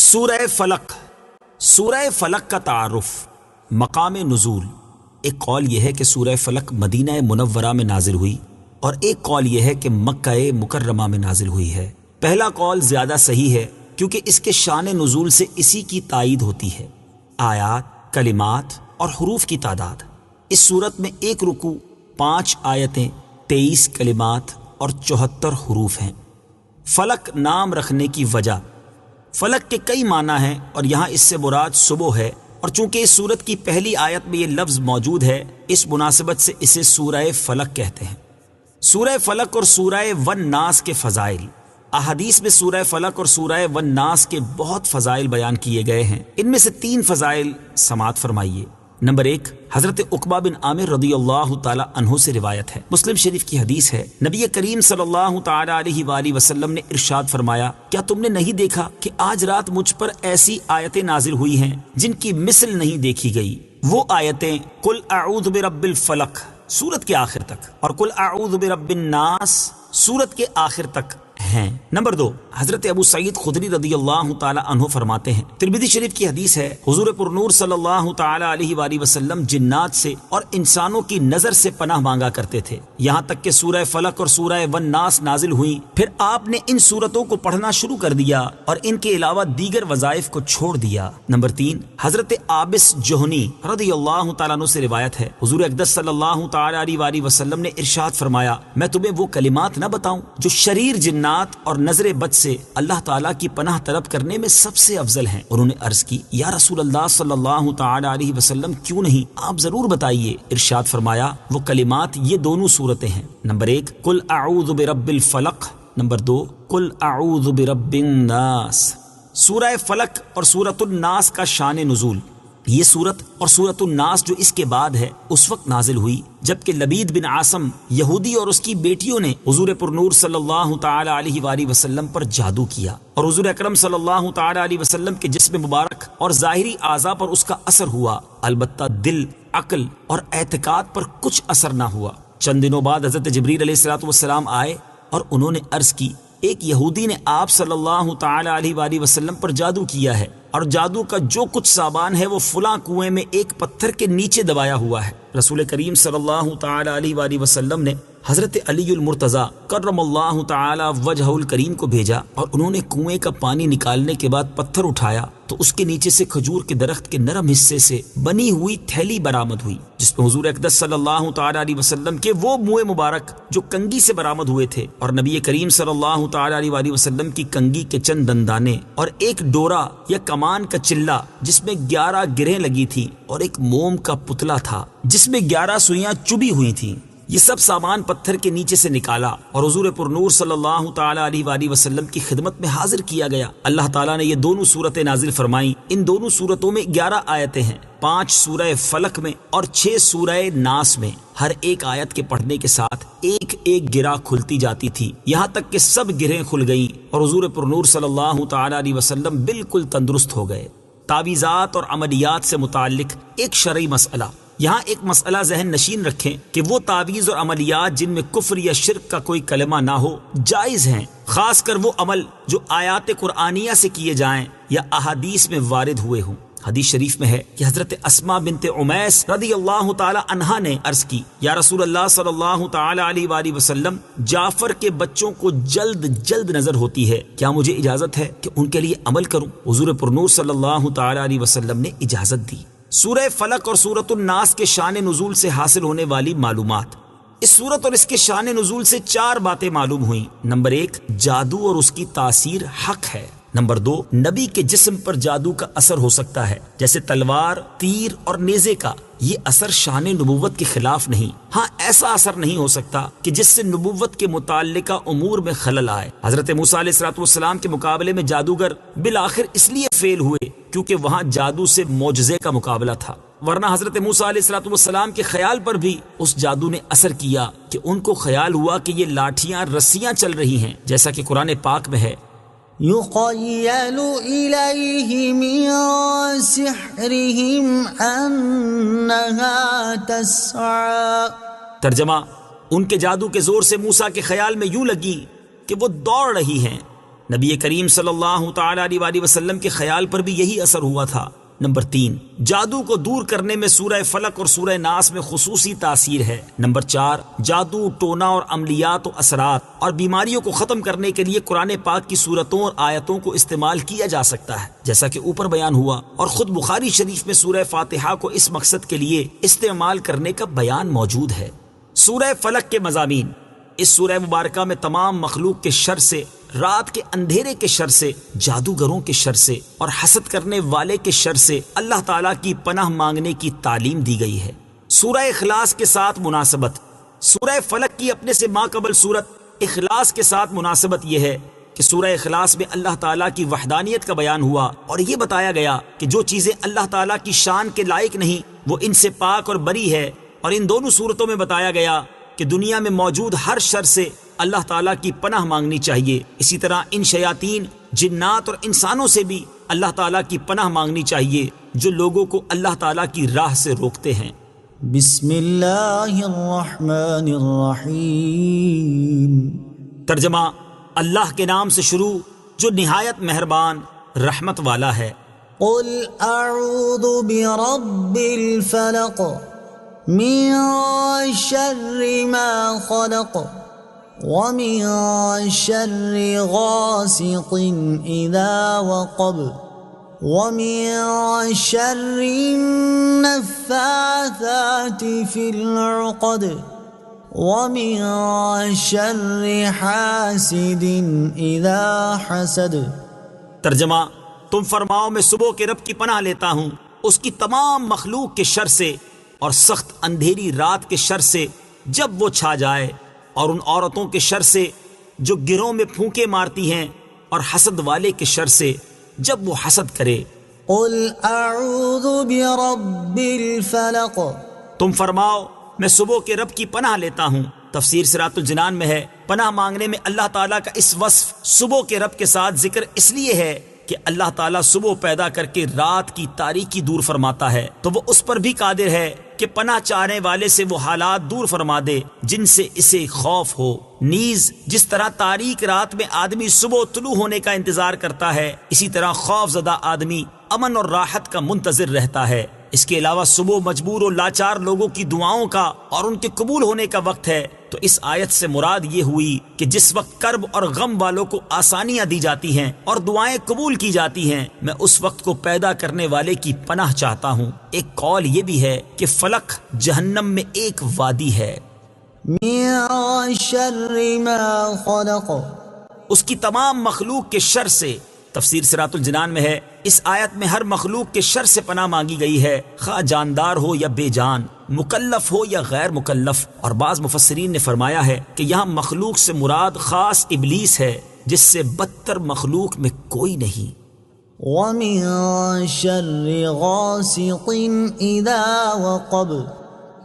سورہ فلق۔ سورہ فلق کا تعارف، مقام نزول۔ ایک قول یہ ہے کہ سورہ فلق مدینہ منورہ میں نازل ہوئی اور ایک قول یہ ہے کہ مکہ مکرمہ میں نازل ہوئی ہے۔ پہلا قول زیادہ صحیح ہے کیونکہ اس کے شان نزول سے اسی کی تائید ہوتی ہے۔ آیات، کلمات اور حروف کی تعداد، اس صورت میں ایک رکوع، 5 آیتیں، 23 کلمات اور 74 حروف ہیں۔ فلق نام رکھنے کی وجہ، فلق کے کئی معنی ہیں اور یہاں اس سے مراد صبح ہے، اور چونکہ اس سورت کی پہلی آیت میں یہ لفظ موجود ہے، اس مناسبت سے اسے سورہ فلق کہتے ہیں۔ سورہ فلق اور سورہ والناس کے فضائل۔ احادیث میں سورہ فلق اور سورہ والناس کے بہت فضائل بیان کیے گئے ہیں۔ ان میں سے 3 فضائل سماعت فرمائیے۔ نمبر 1، حضرت عقبہ بن عامر رضی اللہ تعالی عنہ سے روایت ہے، مسلم شریف کی حدیث ہے، نبی کریم صلی اللہ تعالی علیہ وآلہ وسلم نے ارشاد فرمایا، کیا تم نے نہیں دیکھا کہ آج رات مجھ پر ایسی آیتیں نازل ہوئی ہیں جن کی مثل نہیں دیکھی گئی؟ وہ آیتیں قل اعوذ برب الفلق سورت کے آخر تک اور قل اعوذ برب الناس سورت کے آخر تک ہیں۔ نمبر 2، حضرت ابو سعید خدری رضی اللہ تعالی عنہ فرماتے ہیں، ترمذی شریف کی حدیث ہے، حضور پرنور صلی اللہ تعالی علیہ وآلہ وسلم جنات سے اور انسانوں کی نظر سے پناہ مانگا کرتے تھے، یہاں تک کہ سورہ فلق اور سورہ والناس نازل ہوئی، پھر آپ نے ان سورتوں کو پڑھنا شروع کر دیا اور ان کے علاوہ دیگر وظائف کو چھوڑ دیا۔ نمبر 3، حضرت عابس جوہنی رضی اللہ تعالیٰ عنہ سے روایت ہے، حضور اقدس صلی اللہ تعالی علیہ وآلہ وسلم نے ارشاد فرمایا، میں تمہیں وہ کلمات نہ بتاؤں جو شریر جنات اور نظر بد سے اللہ تعالیٰ کی پناہ طلب کرنے میں سب سے افضل ہیں؟ انہوں نے عرض کی، یا رسول اللہ صلی اللہ تعالی علیہ وسلم کیوں نہیں، آپ ضرور بتائیے۔ ارشاد فرمایا، وہ کلمات یہ دونوں صورتیں ہیں، نمبر 1 قل اعوذ برب الفلق، نمبر 2 قل اعوذ برب الناس۔ سورہ فلق اور سورۃ الناس کا شان نزول، یہ سورت اور سورۃ الناس جو اس کے بعد ہے اس وقت نازل ہوئی جبکہ لبید بن عاصم یہودی اور اس کی بیٹیوں نے حضور پرنور صلی اللہ تعالی علیہ وآلہ وسلم پر جادو کیا اور حضور اکرم صلی اللہ تعالی علیہ وسلم کے جسم مبارک اور ظاہری اعضاء پر اس کا اثر ہوا، البتہ دل، عقل اور اعتقاد پر کچھ اثر نہ ہوا۔ چند دنوں بعد حضرت جبریل علیہ السلام آئے اور انہوں نے عرض کی، ایک یہودی نے آپ صلی اللہ تعالی علیہ وآلہ وسلم پر جادو کیا ہے اور جادو کا جو کچھ سامان ہے وہ فلاں کنویں میں ایک پتھر کے نیچے دبایا ہوا ہے۔ رسول کریم صلی اللہ تعالی علیہ وآلہ وسلم نے حضرت علی المرتضیٰ کرم اللہ تعالی وجہہ الکریم کو بھیجا اور انہوں نے کنویں کا پانی نکالنے کے بعد پتھر اٹھایا تو اس کے نیچے سے کھجور کے درخت کے نرم حصے سے بنی ہوئی تھیلی برآمد ہوئی جس میں حضور اقدس صلی اللہ تعالی علیہ وسلم کے وہ منہ مبارک جو کنگھی سے برآمد ہوئے تھے اور نبی کریم صلی اللہ تعالی علیہ وآلہ وسلم کی کنگھی کے چند دندانے اور ایک ڈورا یا کمان کا چلہ جس میں 11 گرہیں لگی تھی اور ایک موم کا پتلا تھا جس میں 11 سوئیاں چبھی ہوئی تھیں۔ یہ سب سامان پتھر کے نیچے سے نکالا اور حضور پرنور صلی اللہ تعالی علیہ وآلہ وسلم کی خدمت میں حاضر کیا گیا۔ اللہ تعالیٰ نے یہ دونوں صورتیں نازل فرمائیں۔ ان دونوں صورتوں میں 11 آیتیں ہیں، 5 سورہ فلق میں اور 6 سورہ ناس میں۔ ہر ایک آیت کے پڑھنے کے ساتھ ایک ایک گرہ کھلتی جاتی تھی، یہاں تک کہ سب گرہیں کھل گئیں اور حضور پرنور صلی اللہ تعالی علیہ وسلم بالکل تندرست ہو گئے۔ تعویذات اور عملیات سے متعلق ایک شرعی مسئلہ، یہاں ایک مسئلہ ذہن نشین رکھیں کہ وہ تعویذ اور عملیات جن میں کفر یا شرک کا کوئی کلمہ نہ ہو جائز ہیں، خاص کر وہ عمل جو آیات قرآنیہ سے کیے جائیں یا احادیث میں وارد ہوئے ہوں۔ حدیث شریف میں ہے کہ حضرت اسماء بنت عمیس رضی اللہ تعالی عنہا نے عرض کی، یا رسول اللہ صلی اللہ تعالی علیہ وآلہ وسلم، جعفر کے بچوں کو جلد جلد نظر ہوتی ہے، کیا مجھے اجازت ہے کہ ان کے لیے عمل کروں؟ حضور پرنور صلی اللہ تعالی علیہ وسلم نے اجازت دی۔ سورہ فلق اور سورۃ الناس کے شان نزول سے حاصل ہونے والی معلومات، اس سورت اور اس کے شان نزول سے 4 باتیں معلوم ہوئیں۔ نمبر 1، جادو اور اس کی تاثیر حق ہے۔ نمبر 2، نبی کے جسم پر جادو کا اثر ہو سکتا ہے جیسے تلوار، تیر اور نیزے کا، یہ اثر شان نبوت کے خلاف نہیں، ہاں ایسا اثر نہیں ہو سکتا کہ جس سے نبوت کے متعلقہ امور میں خلل آئے۔ حضرت موسیٰ علیہ السلام کے مقابلے میں جادوگر بالآخر اس لیے فیل ہوئے کیونکہ وہاں جادو سے معجزے کا مقابلہ تھا، ورنہ حضرت موسیٰ علیہ السلام کے خیال پر بھی اس جادو نے اثر کیا کہ ان کو خیال ہوا کہ یہ لاٹھیاں رسیاں چل رہی ہیں، جیسا کہ قرآن پاک میں ہے، يُخَيَّلُ إِلَيْهِ مِن سِحْرِهِمْ أَنَّهَا تَسْعَىٰ۔ ترجمہ، ان کے جادو کے زور سے موسیٰ کے خیال میں یوں لگی کہ وہ دوڑ رہی ہیں۔ نبی کریم صلی اللہ تعالی علیہ وآلہ وسلم کے خیال پر بھی یہی اثر ہوا تھا۔ نمبر 3، جادو کو دور کرنے میں سورہ فلق اور سورہ ناس میں خصوصی تاثیر ہے۔ نمبر 4، جادو، ٹونا اور عملیات و اثرات اور بیماریوں کو ختم کرنے کے لیے قرآن پاک کی سورتوں اور آیتوں کو استعمال کیا جا سکتا ہے، جیسا کہ اوپر بیان ہوا، اور خود بخاری شریف میں سورہ فاتحہ کو اس مقصد کے لیے استعمال کرنے کا بیان موجود ہے۔ سورہ فلق کے مضامین۔ اس سورہ مبارکہ میں تمام مخلوق کے شر سے، رات کے اندھیرے کے شر سے، جادوگروں کے شر سے اور حسد کرنے والے کے شر سے اللہ تعالیٰ کی پناہ مانگنے کی تعلیم دی گئی ہے۔ سورہ اخلاص کے ساتھ مناسبت۔ سورہ فلق کی اپنے سے ماقبل سورت اخلاص کے ساتھ مناسبت یہ ہے کہ سورہ اخلاص میں اللہ تعالیٰ کی وحدانیت کا بیان ہوا اور یہ بتایا گیا کہ جو چیزیں اللہ تعالیٰ کی شان کے لائق نہیں وہ ان سے پاک اور بری ہے، اور ان دونوں صورتوں میں بتایا گیا کہ دنیا میں موجود ہر شر سے اللہ تعالیٰ کی پناہ مانگنی چاہیے۔ اسی طرح ان شیاطین، جنات اور انسانوں سے بھی اللہ تعالیٰ کی پناہ مانگنی چاہیے جو لوگوں کو اللہ تعالیٰ کی راہ سے روکتے ہیں۔ بسم اللہ الرحمن الرحیم۔ ترجمہ، اللہ کے نام سے شروع جو نہایت مہربان رحمت والا ہے۔ قل اعوذ برب الفلق من شر ما خلق ومن شر غاسق اذا وقب ومن شر النفاثات في العقد ومن شر حاسد اذا حسد۔ ترجمہ، تم فرماؤ میں صبح کے رب کی پناہ لیتا ہوں اس کی تمام مخلوق کے شر سے اور سخت اندھیری رات کے شر سے جب وہ چھا جائے، اور ان عورتوں کے شر سے جو گروں میں پھونکے مارتی ہیں، اور حسد والے کے شر سے جب وہ حسد کرے۔ قل اعوذ برب الفلق۔ تم فرماؤ میں صبح کے رب کی پناہ لیتا ہوں۔ تفسیر صراط الجنان میں ہے، پناہ مانگنے میں اللہ تعالیٰ کا اس وصف صبح کے رب کے ساتھ ذکر اس لیے ہے کہ اللہ تعالیٰ صبح پیدا کر کے رات کی تاریکی دور فرماتا ہے، تو وہ اس پر بھی قادر ہے کہ پناہ چاہنے والے سے وہ حالات دور فرما دے جن سے اسے خوف ہو۔ نیز جس طرح تاریک رات میں آدمی صبح طلوع ہونے کا انتظار کرتا ہے، اسی طرح خوف زدہ آدمی امن اور راحت کا منتظر رہتا ہے۔ اس کے علاوہ صبح مجبور و لاچار لوگوں کی دعاؤں کا اور ان کے قبول ہونے کا وقت ہے، تو اس آیت سے مراد یہ ہوئی کہ جس وقت کرب اور غم والوں کو آسانیاں دی جاتی ہیں اور دعائیں قبول کی جاتی ہیں، میں اس وقت کو پیدا کرنے والے کی پناہ چاہتا ہوں۔ ایک قول یہ بھی ہے کہ فلق جہنم میں ایک وادی ہے۔ من شر ما خلق۔ اس کی تمام مخلوق کے شر سے۔ تفسیر صراط الجنان میں ہے، اس آیت میں ہر مخلوق کے شر سے پناہ مانگی گئی ہے، خواہ جاندار ہو یا بے جان، مکلف ہو یا غیر مکلف، اور بعض مفسرین نے فرمایا ہے کہ یہاں مخلوق سے مراد خاص ابلیس ہے جس سے بدتر مخلوق میں کوئی نہیں۔ ومن شر غاسق اذا وقب۔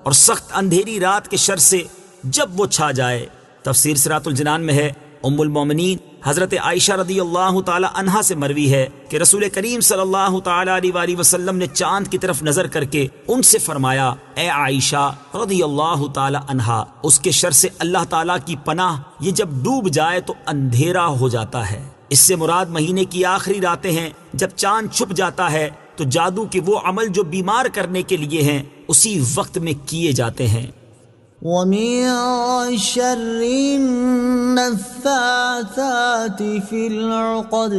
اور سخت اندھیری رات کے شر سے جب وہ چھا جائے۔ تفسیر صراط الجنان میں ہے، ام المومنین حضرت عائشہ رضی اللہ تعالی عنہا سے مروی ہے کہ رسول کریم صلی اللہ تعالی علیہ وآلہ وسلم نے چاند کی طرف نظر کر کے ان سے فرمایا، اے عائشہ رضی اللہ تعالی عنہا، اس کے شر سے اللہ تعالیٰ کی پناہ، یہ جب ڈوب جائے تو اندھیرا ہو جاتا ہے۔ اس سے مراد مہینے کی آخری راتیں ہیں جب چاند چھپ جاتا ہے، تو جادو کے وہ عمل جو بیمار کرنے کے لیے ہیں اسی وقت میں کیے جاتے ہیں۔ ومن شر النفاثات في العقد۔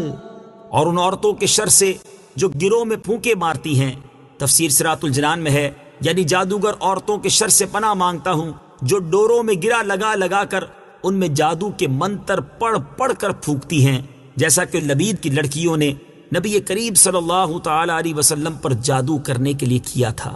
اور ان عورتوں کے شر سے جو گروہ میں پھونکے مارتی ہیں۔ تفسیر صراط الجنان میں ہے، یعنی جادوگر عورتوں کے شر سے پناہ مانگتا ہوں جو ڈوروں میں گرا لگا لگا کر ان میں جادو کے منتر پڑھ پڑھ کر پھونکتی ہیں، جیسا کہ لبید کی لڑکیوں نے نبی کریم صلی اللہ تعالی علیہ وسلم پر جادو کرنے کے لیے کیا تھا۔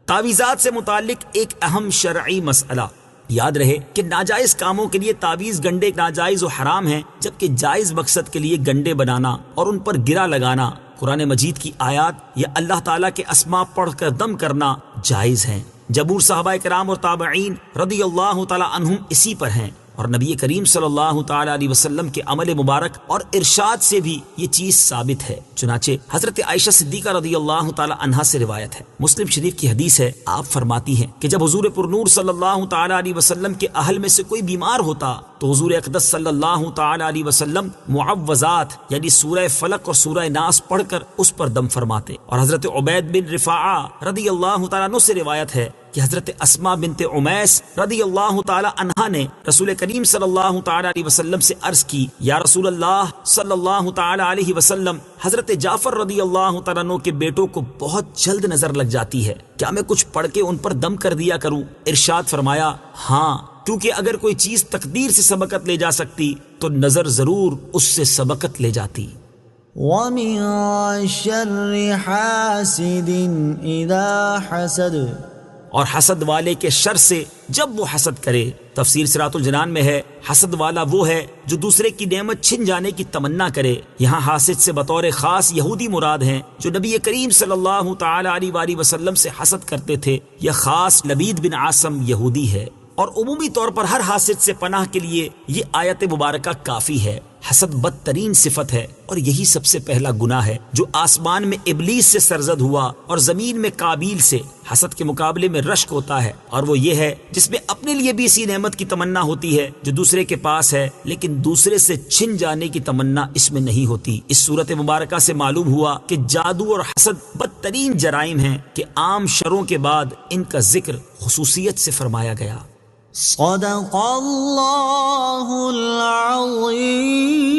تعویذات سے متعلق ایک اہم شرعی مسئلہ۔ یاد رہے کہ ناجائز کاموں کے لیے تعویذ گنڈے ناجائز و حرام ہیں، جبکہ جائز مقصد کے لیے گنڈے بنانا اور ان پر گرا لگانا، قرآن مجید کی آیات یا اللہ تعالیٰ کے اسماء پڑھ کر دم کرنا جائز ہیں۔ جمہور صحابہ کرام اور تابعین رضی اللہ تعالی عنہم اسی پر ہیں، اور نبی کریم صلی اللہ تعالی علیہ وسلم کے عمل مبارک اور ارشاد سے بھی یہ چیز ثابت ہے۔ چنانچہ حضرت عائشہ صدیقہ رضی اللہ تعالی عنہا سے روایت ہے، مسلم شریف کی حدیث ہے، آپ فرماتی ہیں کہ جب حضور پر نور صلی اللہ تعالی علیہ وسلم کے اہل میں سے کوئی بیمار ہوتا تو حضور اقدس صلی اللہ تعالی علیہ وسلم معوذات یعنی سورہ فلق اور سورہ ناس پڑھ کر اس پر دم فرماتے. اور حضرت عبید بن رفاعہ رضی اللہ تعالیٰ عنہ سے روایت ہے کہ حضرت اسماء بنت عمیس رضی اللہ تعالی عنہا نے رسول کریم صلی اللہ تعالی علیہ وسلم سے عرض کی، یا رسول اللہ صلی اللہ تعالی علیہ وسلم، حضرت جعفر رضی اللہ تعالیٰ عنہ کے بیٹوں کو بہت جلد نظر لگ جاتی ہے، کیا میں کچھ پڑھ کے ان پر دم کر دیا کروں؟ ارشاد فرمایا، ہاں، کیونکہ اگر کوئی چیز تقدیر سے سبقت لے جا سکتی تو نظر ضرور اس سے سبقت لے جاتی. وَمِن شَرِّ حَاسِدٍ إِذَا حَسَدَ، اور حسد والے کے شر سے جب وہ حسد کرے. تفسیر صراط الجنان میں ہے، حسد والا وہ ہے جو دوسرے کی نعمت چھن جانے کی تمنا کرے. یہاں حاسد سے بطور خاص یہودی مراد ہیں جو نبی کریم صلی اللہ تعالی علیہ وآلہ وسلم سے حسد کرتے تھے. یہ خاص لبید بن عاصم یہودی ہے. اور عمومی طور پر ہر حاسد سے پناہ کے لیے یہ آیت مبارکہ کافی ہے. حسد بدترین صفت ہے اور یہی سب سے پہلا گناہ ہے جو آسمان میں ابلیس سے سرزد ہوا اور زمین میں قابیل سے. حسد کے مقابلے میں رشک ہوتا ہے، اور وہ یہ ہے جس میں اپنے لیے بھی اسی نعمت کی تمنا ہوتی ہے جو دوسرے کے پاس ہے، لیکن دوسرے سے چھن جانے کی تمنا اس میں نہیں ہوتی. اس صورت مبارکہ سے معلوم ہوا کہ جادو اور حسد بدترین جرائم ہیں کہ عام شروں کے بعد ان کا ذکر خصوصیت سے فرمایا گیا. صدق اللہ العظیم.